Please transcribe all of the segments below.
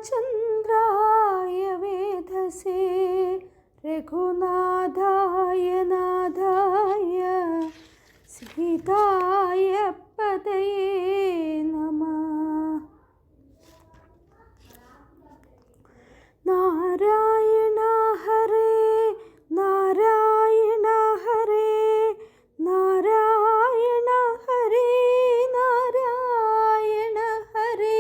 രാമചന്ദ്രായ വേധസേ രഘുനാഥായ നാഥായ സീതായ പതയേ നമഃ. നാരായണ ഹരേ നാരായണ ഹരേ നാരായണ ഹരേ നാരായണ ഹരേ.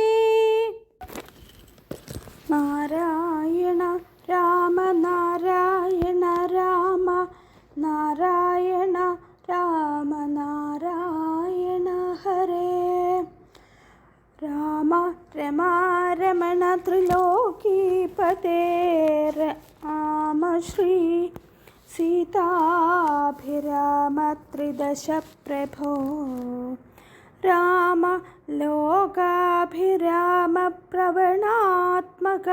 നാരായണ രാമ നാരായണ രാമ നാരായണ രാമ നാരായണ ഹരേ. രാമ രമാ രമണ ത്രിലോകീപതേ രാമ ശ്രീ സീതാഭിരാമ ത്രിദശ പ്രഭോ. രാമ ലോകാഭിരാമ പ്രവണാത്മക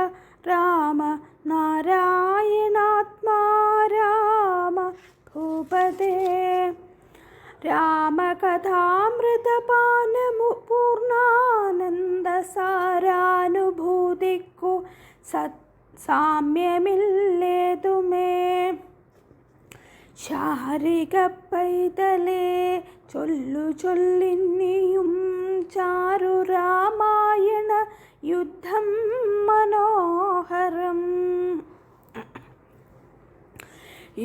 രാമ നാരായണാത്മാ രാമ ഭൂപതേ. രാമകഥാമൃതപാനമു പൂർണ്ണാനന്ദസാരാനുഭൂതിക്കു സാമ്യമില്ലേതുമേ. ശാരിക പൈതലേ ചൊല്ലു ചൊല്ലിന്നിയും ചാരു രാമായണ യുദ്ധം മനോഹരം.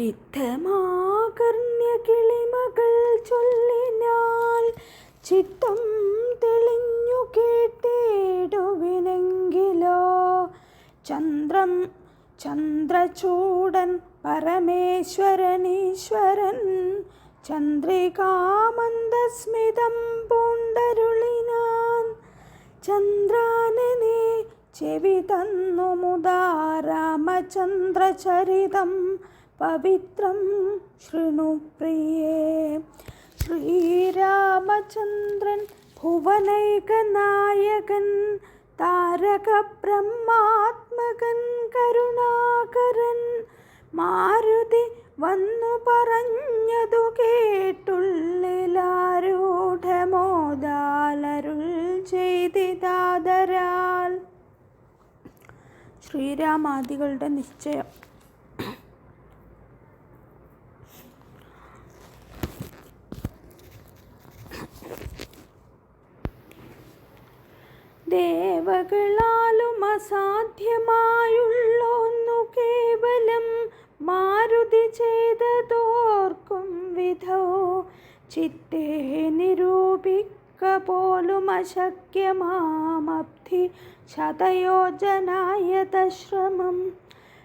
യുദ്ധമാകർണ്യ കിളിമകൾ ചൊല്ലിനാൽ ചിത്തം തെളിഞ്ഞു കേട്ടിടുവിനെങ്കിലോ. ചന്ദ്രചൂടൻ പരമേശ്വരനീശ്വരൻ ചന്ദ്രികാമന്ദസ്മിതം പൂണ്ടരുളിനാൻ. ചന്ദ്രാനനെ ചെവി തന്നു മുദാ രാമചന്ദ്രചരിതം പവിത്രം ശൃണു പ്രിയേ. ശ്രീരാമചന്ദ്രൻ ഭുവനൈകനായകൻ താരക ബ്രഹ്മാത്മകൻ കരുണാകരൻ. മാരുതി വന്നു പറഞ്ഞതു കേട്ടുള്ളിലാരൂഢമോദാലരുൾ ചെയ്തിതാദരാൽ. ശ്രീരാമാദികളുടെ നിശ്ചയം. ദേവകളാലും അസാധ്യമായുള്ളൊന്നു കേവലം മാരുതി ചെയ്തതോർക്കും വിധോ. ചിത്തേ നിരൂപിക്ക പോലും അശക്യമാമബ്ധി ശതയോജനായതശ്രമം.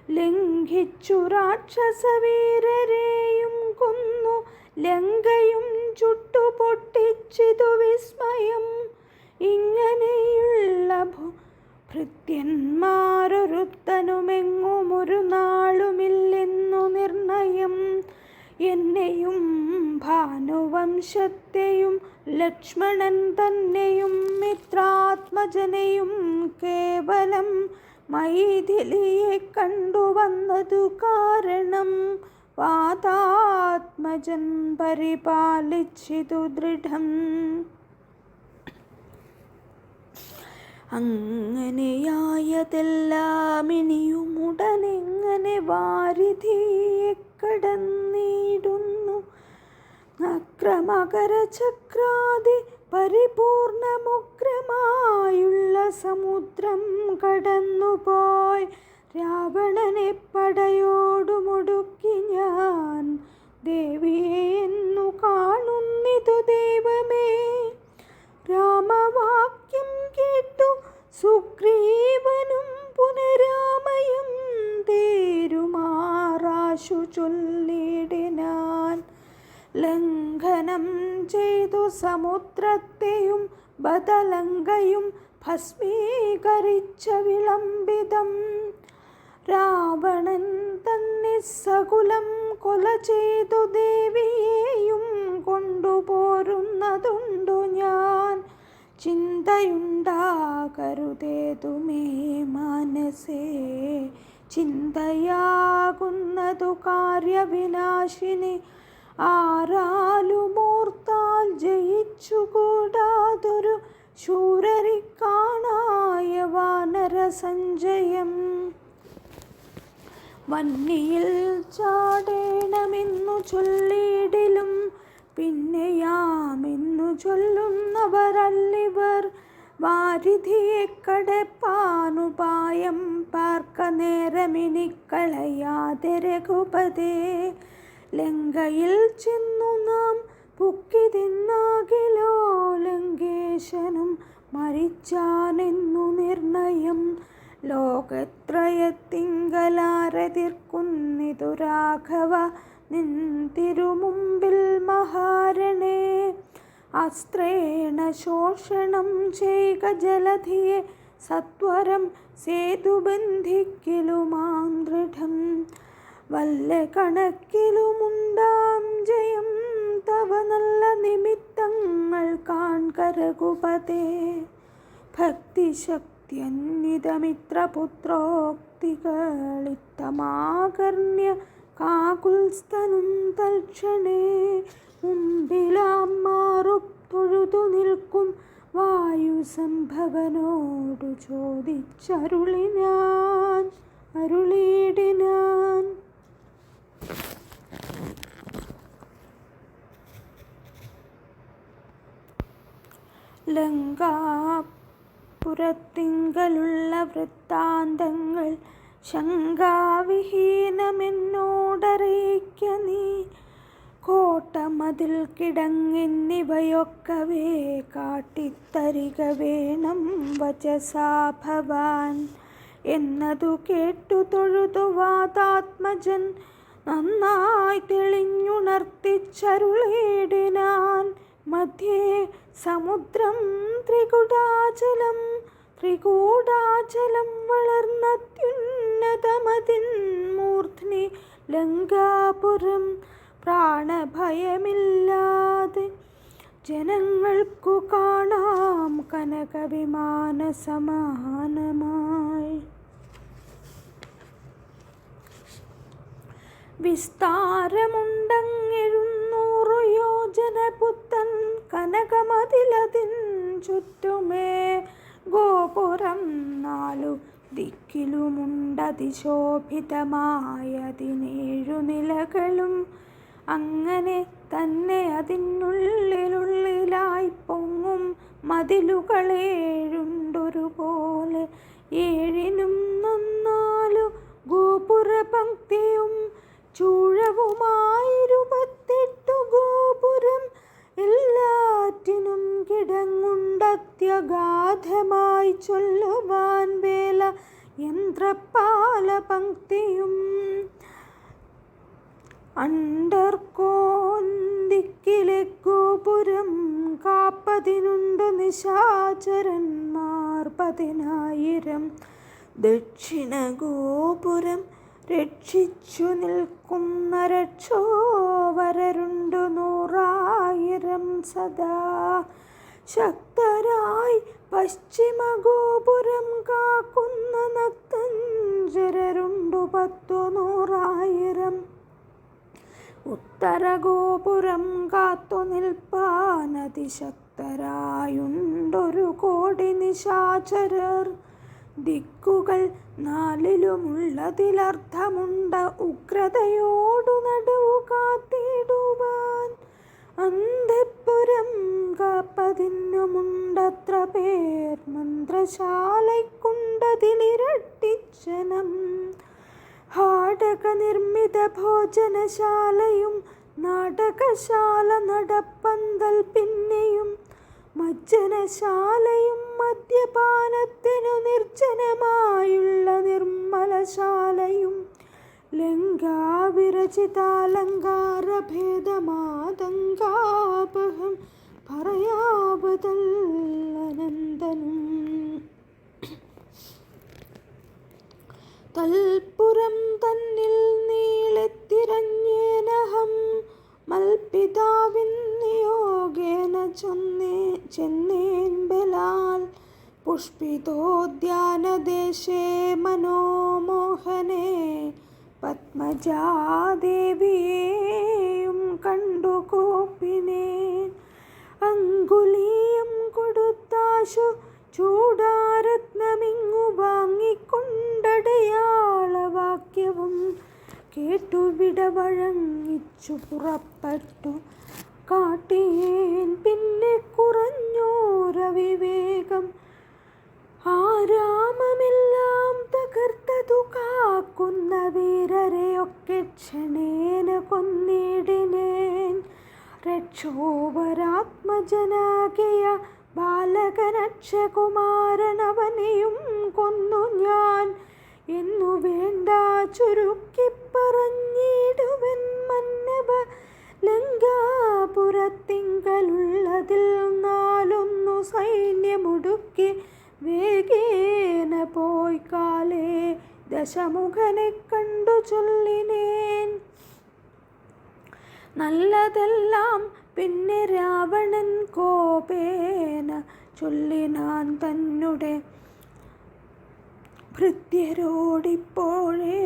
ലംഘിച്ചു രാക്ഷസവീരരെയും കൊന്നു ലങ്കയും ചുട്ടുപൊട്ടിച്ചിതു വിസ്മയം. ഇങ്ങനെയുള്ള ഭൃത്യന്മാരൊരുത്തനുമെങ്ങുമൊരു നാളുമില്ലെന്നു നിർണയം. എന്നെയും ഭാനുവംശത്തെയും ലക്ഷ്മണൻ തന്നെയും മിത്രാത്മജനെയും കേവലം മൈഥിലിയെ കണ്ടുവന്നതു കാരണം. വാതാത്മജൻ പരിപാലിച്ചിതു ദൃഢം. അങ്ങനെയായതെല്ലാം ഇനിയും ഉടനെങ്ങനെ വാരിധിയെ കടന്നിടുന്നു. അക്രമകരചക്രാദി പരിപൂർണമുഗ്രമായുള്ള സമുദ്രം കടന്നുപോയി രാവണനെ പടയോടുമൊടുക്കി ഞാൻ ദേവിയെ എന്നു കാണുന്നിതു ദൈവമേ. രാമവാക്യം കേട്ടു സുഗ്രീവനും പുനരാമയം തേരുമാറാശു ചൊല്ലിടിനാൻ. ലംഘനം ചെയ്തു സമുദ്രത്തെയും ബദലങ്കയും ഭസ്മീകരിച്ച വിളംബിതം. രാവണൻ തന്നെ സകുലം കൊല ചെയ്തു ദേവിയെയും കൊണ്ടുപോരുന്നതുണ്ടു ഞാൻ. ചിന്തയുണ്ടാകരുതേതുമേ മനസ്സേ. ചിന്തയാകുന്നതു കാര്യവിനാശിനി. ആരാലുമോർത്താൽ ജയിച്ചുകൂടാതൊരു ശൂരരിക്കാണായ വാനര സഞ്ജയം. വന്നിയിൽ ചാടേണമെന്നു ചൊല്ലിയിടിലും പിന്നെയാമെന്നു ചൊല്ലുന്നവരല്ലിവർ. വാരിധിയെ കടപ്പാനുപായം പാർക്ക നേരമിനിക്കളയാതെ രഘുപതേ. ലങ്കയിൽ ചെന്നു നാം പുക്കിതിന്നാകിലോ ലങ്കേശനും മരിച്ചാനെന്നു നിർണയം. ലോകത്രയത്തിങ്കലാരെതിർക്കുന്നിതു രാഘവ നിൻ തിരുമുമ്പിൽ മഹാരണേ. അസ്ത്രേണ ശോഷണം ചെയ്ക ജലധിയെ സത്വരം സേതുബന്ധിക്കിലുമാം ദൃഢം. വല്ല കണക്കിലുമുണ്ടാം ജയം തവ നല്ല നിമിത്തങ്ങൾ കാൺക രഘുപതേ. ഭക്തിശക്തിയന്വിതമിത്രപുത്രോക്തികളിത്തമാകർണ്യ കാകുൽസ്തനും തൽക്ഷണേ. മുമ്പിലാം മാറു തൊഴുതു നിൽക്കും വായുസംഭവനോടു അരുളിയിടിനാൻ. ലങ്കാപുരത്തിങ്കലുള്ള വൃത്താന്തങ്ങൾ ശങ്കാവിഹീനമെന്നോടറിയിക്ക നീ. കോട്ടമതിൽ കിടങ്ങെന്നിവയൊക്കവേ കാട്ടിത്തരിക വേണം വചസാ ഭവാൻ. എന്നതു കേട്ടു തൊഴുതു വാതാത്മജൻ നന്നായി തെളിഞ്ഞുണർത്തിച്ചരുളിയിടിനാൻ. മധ്യേ സമുദ്രം ത്രികൂടാചലം വളർന്നത്യുന്നതമതിൻ മൂർധ്നി ലങ്കാപുരം. പ്രാണഭയമില്ലാതെ ജനങ്ങൾക്കു കാണാം കനകവിമാന സമാനമായി. വിസ്താരമുണ്ടങ്ങെഴുന്നൂറു യോജന പുത്തൻ കനകമതിലതിൻ ചുറ്റുമേ. ഗോപുരം 4 ദിക്കിലുമുണ്ടതിശോഭിതമായതിനേഴു നിലകളും. അങ്ങനെ തന്നെ അതിനുള്ളിലായി പൊങ്ങും മതിലുകളേഴുണ്ടൊരുപോലെ. 7നും 4 ഗോപുരപംക്തിയും ചൂഴവുമായി 28 ഗോപുരം. എല്ലാറ്റിനും കിടങ്ങുണ്ടത്യഗാധമായി ചൊല്ലുവാൻ വേല യന്ത്രപാല പംക്തിയും. അണ്ടർക്കോന്ദിക്കിലെ ഗോപുരം കാപ്പതിനുണ്ടു നിശാചരന്മാർ 10,000. ദക്ഷിണ ഗോപുരം രക്ഷിച്ചു നിൽക്കുന്ന രക്ഷോവരരുണ്ടു 100,000 സദാ. ശക്തരായി പശ്ചിമ ഗോപുരം കാക്കുന്ന നക്തഞ്ചരരുണ്ടു 10,100,000. ഉത്തരഗോപുരം കാത്തു നിൽപ്പാനതിശക്തരായുണ്ടൊരു കോടി നിശാചരർ. ദിക്കുകൾ 4ലുമുള്ളതിലർത്ഥമുണ്ട ഉഗ്രതയോടു നടുവു കാത്തിടുവാൻ. അന്തഃപുരം കാപ്പതിനുമുണ്ടത്ര പേർ മന്ത്രശാലയ്ക്കുണ്ടതിലിരട്ടിച്ചനം. ഹാടക നിർമ്മിത ഭോജനശാലയും നാടകശാല നടപ്പന്തൽ പിന്നെയും മജ്ജനശാലയും മദ്യപാനത്തിനു നിർജ്ജനമായുള്ള നിർമ്മലശാലയും. ലങ്കാവിരചിതാലങ്കാരഭേദമാതങ്കാപഹം പറയാവതല്ലനന്ദനും. തൽപുരം തന്നിൽ നീളെത്തിരഞ്ഞേനഹം മൽപിതാവിൻ നിയോഗേന ചെന്നേൻ ബലാൽ. പുഷ്പിതോദ്യാനദേശേ മനോമോഹനേ പത്മജാദേവിയേയും കണ്ടു കോപ്പിനേൻ. അങ്കുലീയം കൊടുത്താശു ചൂടാരത്ന പണമിങ്ങു വാങ്ങിക്കൊണ്ടടയാളവാക്യവും കേട്ടു വിടവഴങ്ങിച്ചു പുറപ്പെട്ടു. കാട്ടിയേൻ പിന്നെ കുറഞ്ഞോരവിവേകം, ആരാമമെല്ലാം തകർത്തതു കാക്കുന്ന വീരരെയൊക്കെ ക്ഷണേന കൊന്നിടിനേൻ. രക്ഷോപരാത്മജനാകിയ ബാലകനക്ഷകുമാരനവനെയും കൊന്നു ഞാൻ എന്നു വേണ്ട ചുരുക്കിപ്പറഞ്ഞിടുവൻ മന്നവ. ലങ്കാപുരത്തിങ്കലുള്ളതിൽ 4 സൈന്യമുടുക്കി വേഗേന പോയി കാലേ ദശമുഖനെ കണ്ടു ചൊല്ലിനേൻ. നല്ലതെല്ലാം പിന്നെ രാവണൻ കോപേന ചൊല്ലിനാൻ തന്നെ ഭൃത്യരോടിപ്പോഴേ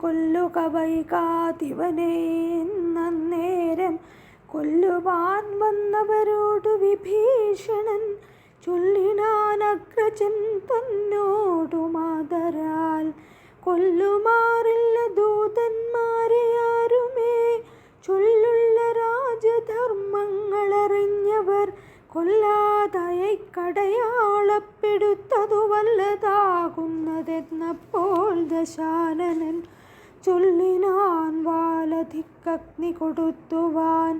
കൊല്ലുക വൈകാതിവനെ. നന്നേരം കൊല്ലുവാൻ വന്നവരോടു വിഭീഷണൻ ചൊല്ലിനാൻ അഗ്രജൻ തന്നോടു മാതരാൽ. കൊല്ലുമാറില്ല ദൂതന്മാരെ ആരുമേ, ചൊല്ലുള്ള രാജധർമ്മങ്ങളറിഞ്ഞവർ. കൊല്ലാതയക്കടയാളപ്പെടുത്തതു വല്ലതാകുന്നതെന്നപ്പോൾ ദശാനനൻ ചൊല്ലിനാൻ വാലധിക്കഗ്നി കൊളുത്തുവാൻ.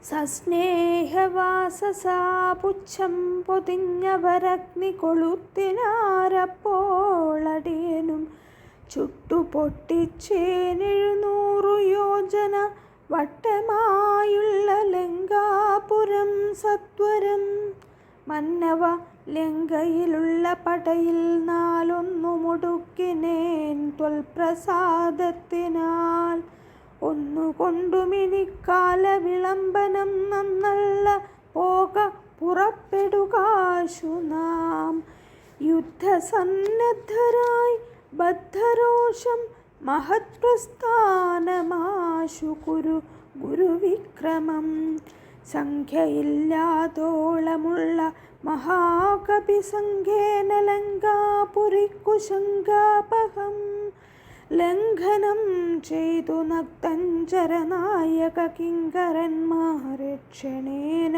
സസ്നേഹവാസസാ പുച്ഛം പൊതിഞ്ഞവരഗ്നി കൊളുത്തിനാരപ്പോളടിയനും ചുട്ടുപൊട്ടിച്ചേൻ 700 യോജന വട്ടമായുള്ള ലങ്കാപുരം സത്വരം. മന്നവ ലങ്കയിലുള്ള പടയിൽ 4 മുടുക്കിനേൻ ത്വൽപ്രസാദത്തിനാൽ. ഒന്നുകൊണ്ടുമിനിക്കാല വിളംബനം നന്നല്ല, പോക പുറപ്പെടുകാശു നാം. യുദ്ധസന്നദ്ധരായി ബദ്ധരോഷം മഹത്പ്രസ്ഥാനമാശു ഗുരുവിക്രമം. സംഖ്യയില്ലാതോളമുള്ള മഹാകപി സംഘേന ലങ്കാപുരിക്കു ശങ്കാപഹം. ലംഘനം ചെയ്തു നക്തഞ്ചരനായക കിങ്കരന്മാരെ ക്ഷണേന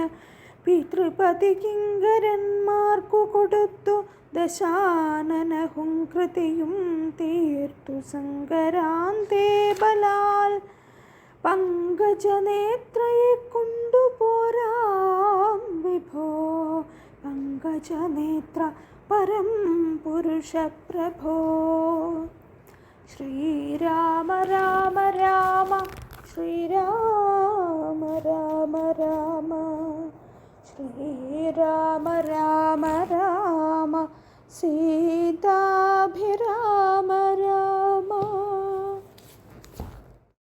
പിതൃപതി കിങ്കരന്മാർക്കു കൊടുത്തു. ദശാനന ഹുംകൃതിയും തീർത്തു സങ്കരാന്തേ ബലാൽ. പങ്കജനേത്രയെ കൊണ്ടുപോരാം വിഭോ, പങ്കജനേത്ര പരം പുരുഷ പ്രഭോ. ശ്രീരാമ രാമ രാമ ശ്രീരാമ രാമ രാമ ശ്രീരാമ രാമ രാമ സീതാ